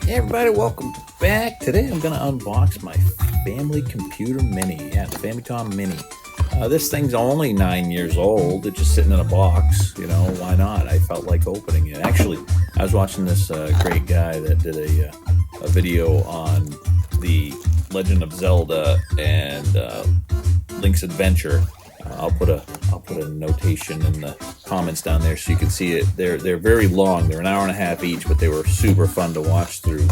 Hey everybody, welcome back. Today I'm going to unbox my family computer mini. Yeah, the Famicom Mini. This thing's only 9 years old. It's just sitting in a box. You know, why not? I felt like opening it. Actually, I was watching this great guy that did a video on the Legend of Zelda and Link's Adventure. I'll put a notation in the comments down there so you can see it. They're very long. They're an hour and a half each, but they were super fun to watch through.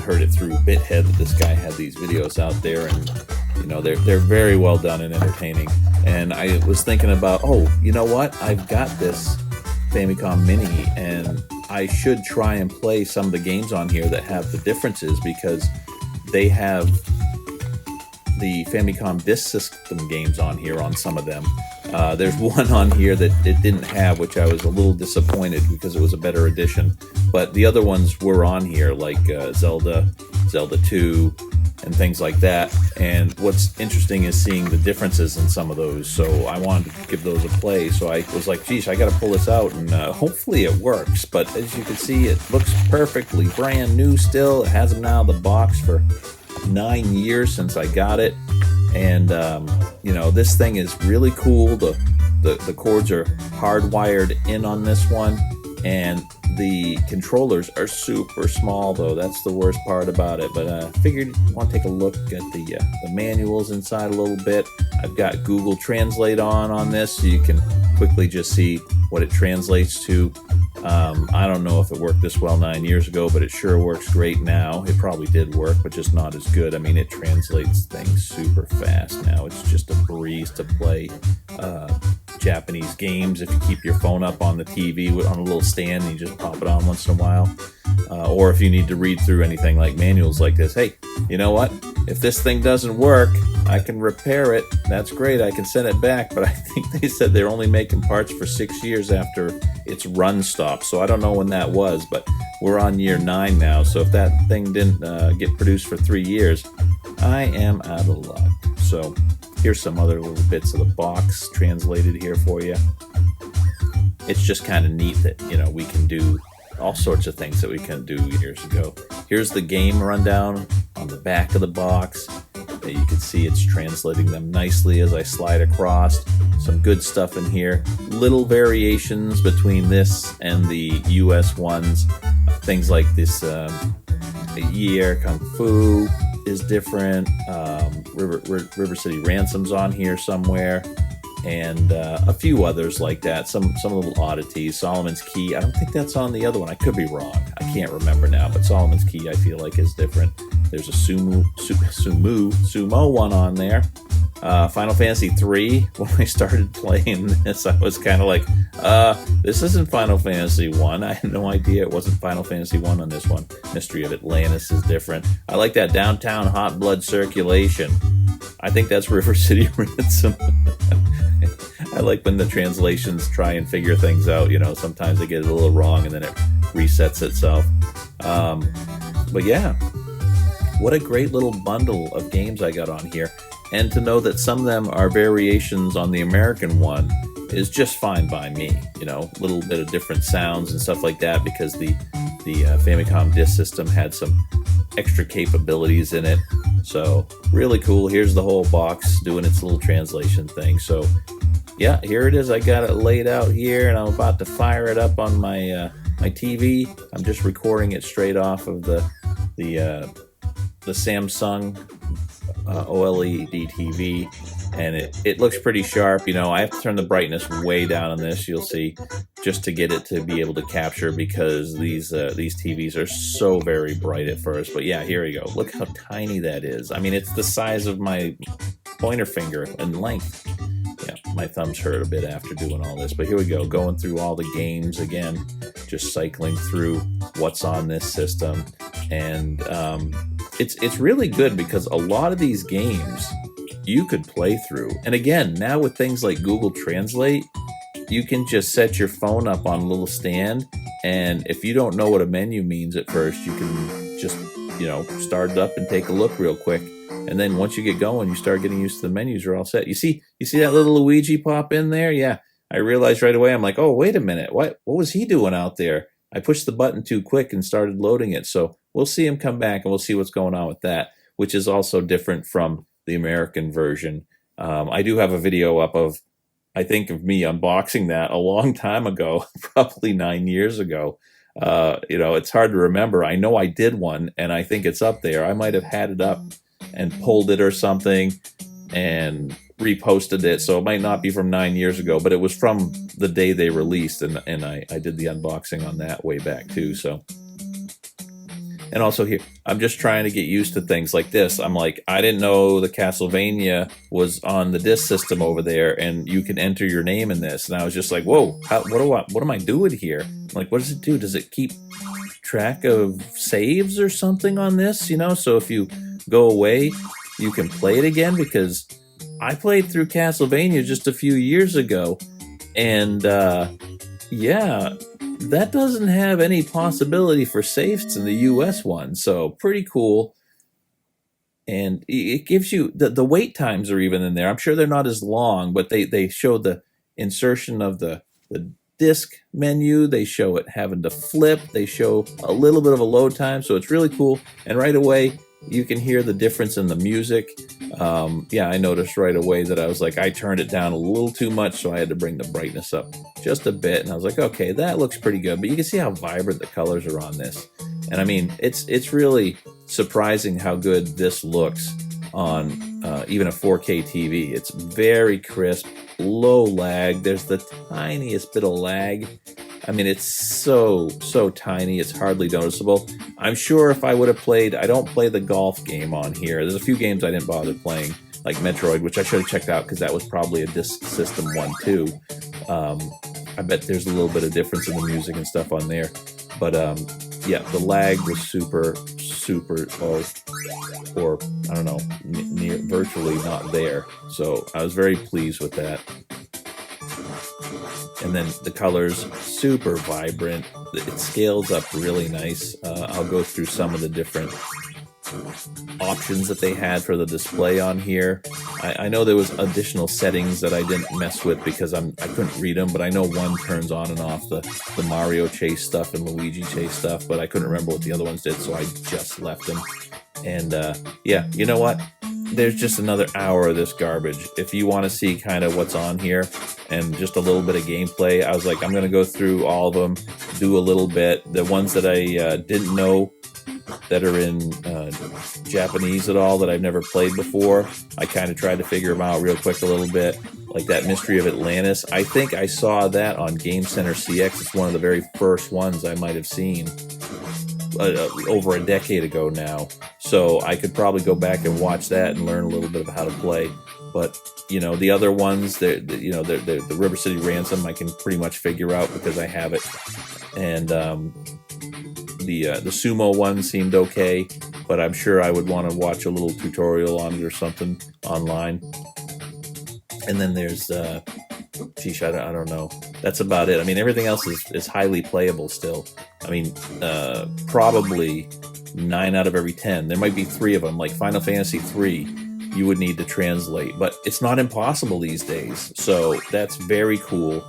Heard it through BitHead that this guy had these videos out there, and you know they're very well done and entertaining. And I was thinking about, oh, you know what? I've got this Famicom Mini, and I should try and play some of the games on here that have the differences, because they have the Famicom Disk System games on here on some of them. There's one on here that it didn't have, which I was a little disappointed because it was a better edition. But the other ones were on here, like Zelda, Zelda 2, and things like that. And what's interesting is seeing the differences in some of those. So I wanted to give those a play. So I was like, geez, I got to pull this out, and hopefully it works. But as you can see, it looks perfectly brand new still. It has them out of the box for 9 years since I got it. And you know, this thing is really cool. The cords are hardwired in on this one, and the controllers are super small, though. That's the worst part about it. But I figured I want to take a look at the manuals inside a little bit. I've got Google Translate on this, so you can quickly just see what it translates to. I don't know if it worked this well 9 years ago, but it sure works great now. It probably did work, but just not as good. I mean, it translates things super fast now. It's just a breeze to play Japanese games if you keep your phone up on the TV on a little stand and you just pop it on once in a while. Or if you need to read through anything like manuals like this. Hey, you know what? If this thing doesn't work, I can repair it. That's great. I can send it back. But I think they said they're only making parts for 6 years after its run stopped. So I don't know when that was, but we're on year 9 now. So if that thing didn't get produced for 3 years, I am out of luck. So here's some other little bits of the box translated here for you. It's just kind of neat that, you know, we can do all sorts of things that we couldn't do years ago. Here's the game rundown on the back of the box. You can see it's translating them nicely as I slide across. Some good stuff in here. Little variations between this and the US ones. Things like this Yie Ar Kung-Fu is different. River City Ransom's on here somewhere. And a few others like that, some little oddities. Solomon's Key, I don't think that's on the other one. I could be wrong. I can't remember now, but Solomon's Key I feel like is different. There's a Sumo one on there. Final Fantasy 3, when I started playing this, I was kind of like, this isn't Final Fantasy 1. I had no idea it wasn't Final Fantasy 1 on this one. Mystery of Atlantis is different. I like that downtown hot blood circulation. I think that's River City Ransom. I like when the translations try and figure things out. You know, sometimes they get it a little wrong and then it resets itself. But yeah, what a great little bundle of games I got on here. And to know that some of them are variations on the American one is just fine by me. You know, a little bit of different sounds and stuff like that, because the Famicom Disk System had some extra capabilities in it. So really cool. Here's the whole box doing its little translation thing. So yeah, here it is. I got it laid out here, and I'm about to fire it up on my my TV. I'm just recording it straight off of the Samsung OLED TV, and it looks pretty sharp. You know, I have to turn the brightness way down on this, you'll see, just to get it to be able to capture, because these TVs are so very bright at first. But yeah, here we go. Look how tiny that is. I mean, it's the size of my pointer finger in length. Yeah, my thumbs hurt a bit after doing all this, but here we go, going through all the games again, just cycling through what's on this system. And it's really good, because a lot of these games you could play through. And again, now with things like Google Translate, you can just set your phone up on a little stand, and if you don't know what a menu means at first, you can just, you know, start it up and take a look real quick. And then once you get going, you start getting used to the menus. You're all set. You see that little Luigi pop in there? Yeah, I realized right away. I'm like, oh, wait a minute. What was he doing out there? I pushed the button too quick and started loading it. So we'll see him come back, and we'll see what's going on with that, which is also different from the American version. I do have a video up of, I think, of me unboxing that a long time ago, probably 9 years ago. It's hard to remember. I know I did one, and I think it's up there. I might have had it up and pulled it or something and reposted it, so it might not be from 9 years ago, but it was from the day they released, and I did the unboxing on that way back too. So, and also here, I'm just trying to get used to things like this. I'm like, I didn't know the Castlevania was on the disc system over there, and you can enter your name in this. And I was just like, whoa, what am I doing here? Like, what does it do? Does it keep track of saves or something on this? So if you go away, you can play it again, because I played through Castlevania just a few years ago, and yeah, that doesn't have any possibility for safes in the US one, so pretty cool. And it gives you, the wait times are even in there. I'm sure they're not as long, but they show the insertion of the disc menu. They show it having to flip. They show a little bit of a load time, so it's really cool. And right away, you can hear the difference in the music. I noticed right away that I was like, I turned it down a little too much, so I had to bring the brightness up just a bit. And I was like, okay, that looks pretty good. But you can see how vibrant the colors are on this. And I mean, it's really surprising how good this looks on even a 4K TV. It's very crisp, low lag. There's the tiniest bit of lag. I mean, it's so tiny, it's hardly noticeable. I'm sure if I would have played, I don't play the golf game on here. There's a few games I didn't bother playing, like Metroid, which I should have checked out because that was probably a disc system one too. I bet there's a little bit of difference in the music and stuff on there. But yeah, the lag was super low, or I don't know, near virtually not there. So I was very pleased with that. And then the colors, super vibrant. It scales up really nice. I'll go through some of the different options that they had for the display on here. I know there was additional settings that I didn't mess with because I couldn't read them, but I know one turns on and off the Mario chase stuff and Luigi chase stuff, but I couldn't remember what the other ones did, so I just left them. And yeah, you know what? There's just another hour of this garbage. If you want to see kind of what's on here and just a little bit of gameplay, I was like, I'm going to go through all of them, do a little bit. The ones that I didn't know that are in Japanese at all, that I've never played before, I kind of tried to figure them out real quick a little bit. Like that Mystery of Atlantis. I think I saw that on Game Center CX. It's one of the very first ones I might have seen. Over a decade ago now, so I could probably go back and watch that and learn a little bit of how to play. But the other ones, the River City Ransom, I can pretty much figure out because I have it, and the Sumo one seemed okay, but I'm sure I would want to watch a little tutorial on it or something online. And then there's geez, I don't know. That's about it. I mean, everything else is highly playable still. I mean, probably 9 out of every 10. There might be 3 of them, like Final Fantasy 3, you would need to translate. But it's not impossible these days. So that's very cool.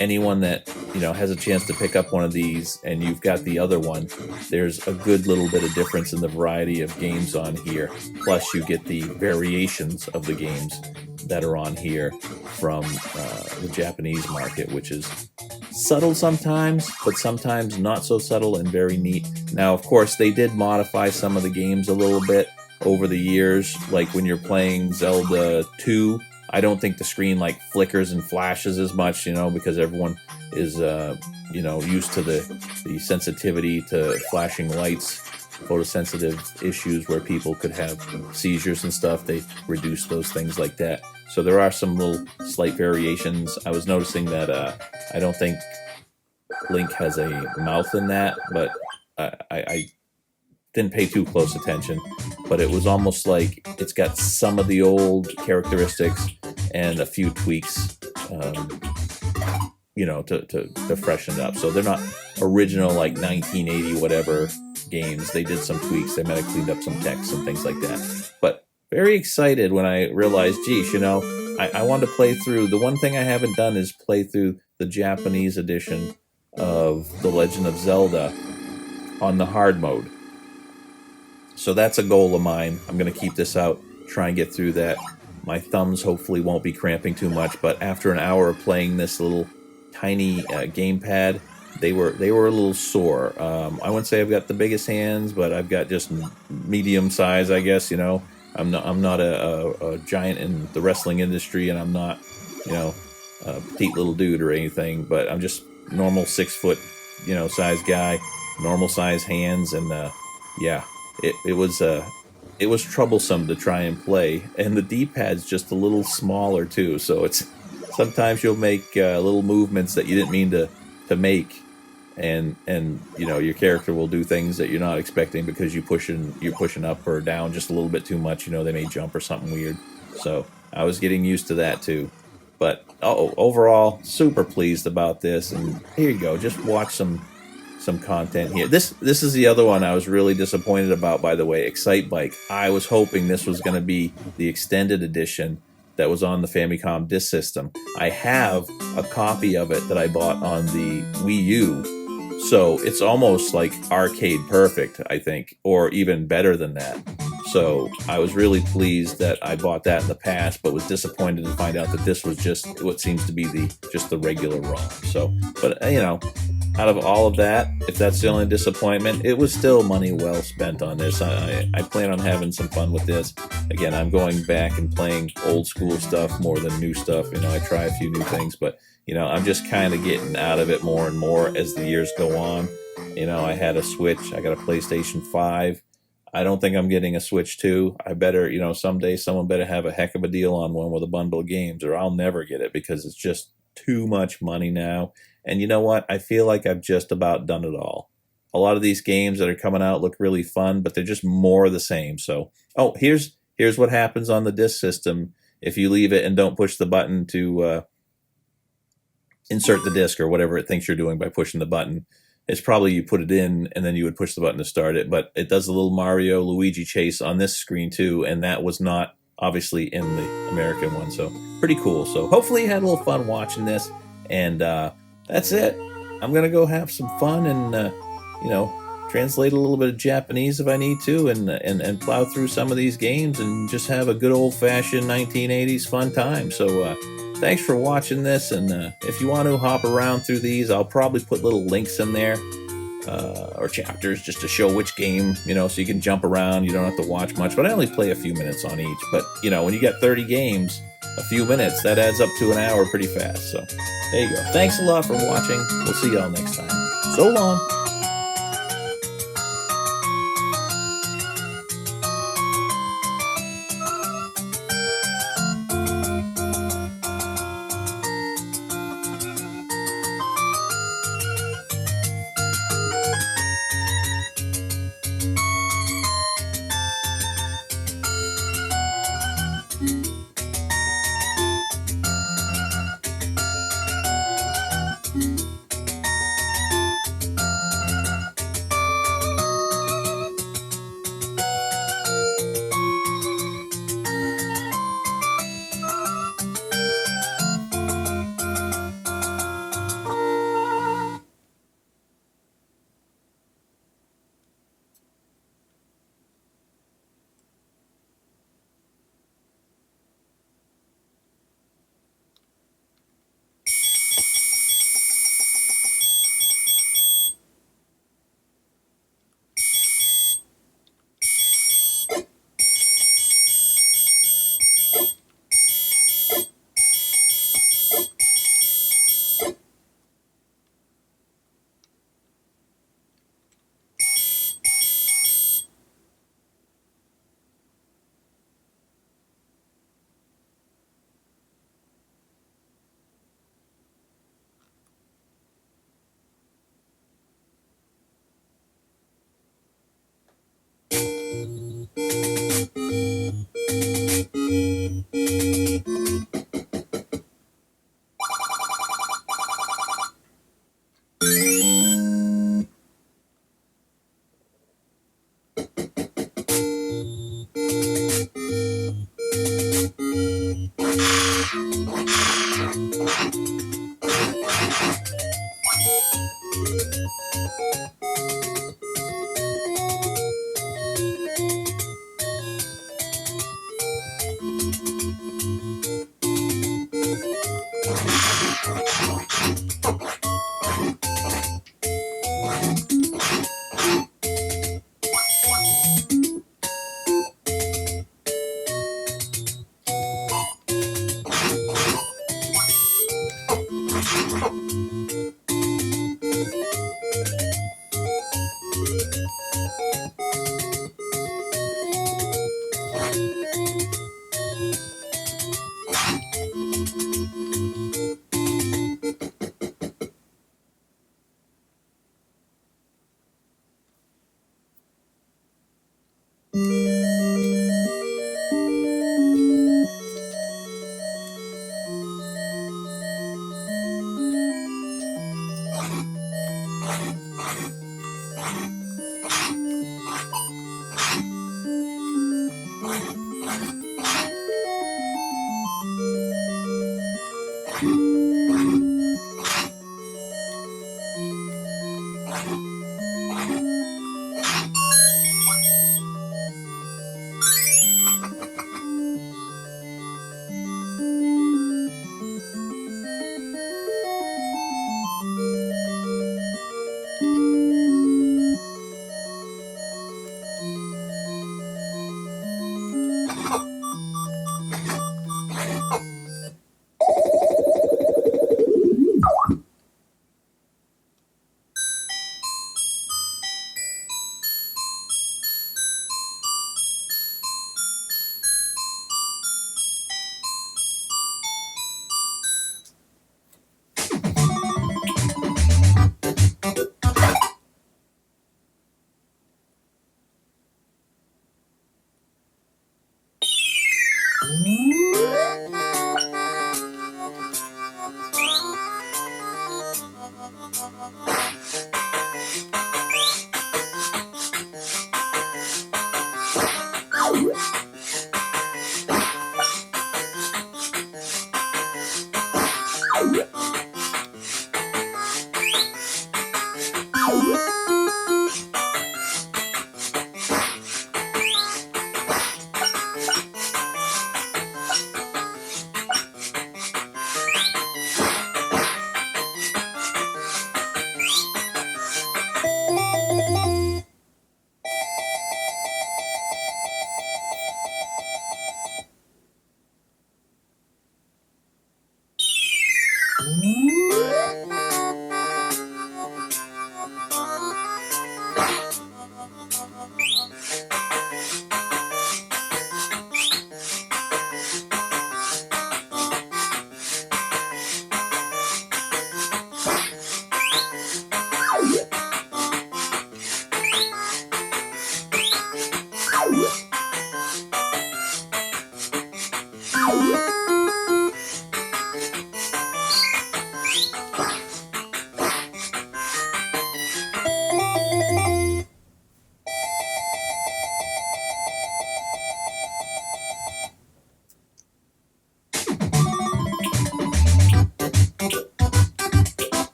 Anyone that, has a chance to pick up one of these and you've got the other one, there's a good little bit of difference in the variety of games on here. Plus, you get the variations of the games that are on here from the Japanese market, which is subtle sometimes, but sometimes not so subtle and very neat. Now, of course, they did modify some of the games a little bit over the years, like when you're playing Zelda 2, I don't think the screen flickers and flashes as much, because everyone is, used to the sensitivity to flashing lights, photosensitive issues where people could have seizures and stuff. They reduce those things like that. So there are some little slight variations. I was noticing that I don't think Link has a mouth in that, but I didn't pay too close attention. But it was almost like it's got some of the old characteristics and a few tweaks, to freshen it up. So they're not original 1980 whatever games. They did some tweaks. They might have cleaned up some text and things like that. But very excited when I realized, geez, I wanted to play through. The one thing I haven't done is play through the Japanese edition of The Legend of Zelda on the hard mode. So that's a goal of mine. I'm going to keep this out, try and get through that. My thumbs hopefully won't be cramping too much, but after an hour of playing this little tiny gamepad, they were a little sore. I wouldn't say I've got the biggest hands, but I've got just medium size, I guess. You know, I'm not a giant in the wrestling industry, and I'm not, you know, a petite little dude or anything. But I'm just normal 6 foot, you know, size guy, normal size hands, and yeah, it was troublesome to try and play, and the D-pad's just a little smaller too. So it's sometimes you'll make little movements that you didn't mean to make, and you know, your character will do things that you're not expecting because you're pushing up or down just a little bit too much. You know, they may jump or something weird. So I was getting used to that too. But overall, super pleased about this. And here you go, just watch some content here. This is the other one I was really disappointed about, by the way, Excitebike. I was hoping this was going to be the extended edition that was on the Famicom disk system. I have a copy of it that I bought on the Wii U, so it's almost like arcade perfect, I think, or even better than that. So I was really pleased that I bought that in the past, but was disappointed to find out that this was just what seems to be just the regular ROM. So, but you know, out of all of that, if that's the only disappointment, it was still money well spent on this. I plan on having some fun with this. Again, I'm going back and playing old school stuff more than new stuff. You know, I try a few new things, but, you know, I'm just kind of getting out of it more and more as the years go on. You know, I had a Switch. I got a PlayStation 5. I don't think I'm getting a Switch 2. I better, you know, someday someone better have a heck of a deal on one with a bundle of games, or I'll never get it because it's just too much money now. And you know what? I feel like I've just about done it all. A lot of these games that are coming out look really fun, but they're just more of the same. So, oh, here's what happens on the disk system if you leave it and don't push the button to insert the disc or whatever it thinks you're doing by pushing the button. It's probably you put it in and then you would push the button to start it, but it does a little Mario Luigi chase on this screen too, and that was not obviously in the American one. So pretty cool. So hopefully you had a little fun watching this, and that's it. I'm going to go have some fun and, you know, translate a little bit of Japanese if I need to, and plow through some of these games and just have a good old-fashioned 1980s fun time. So thanks for watching this, and if you want to hop around through these, I'll probably put little links in there or chapters just to show which game, you know, so you can jump around. You don't have to watch much, but I only play a few minutes on each. But, you know, when you got 30 games, a few minutes, that adds up to an hour pretty fast. So there you go. Thanks a lot for watching. We'll see y'all next time. So long.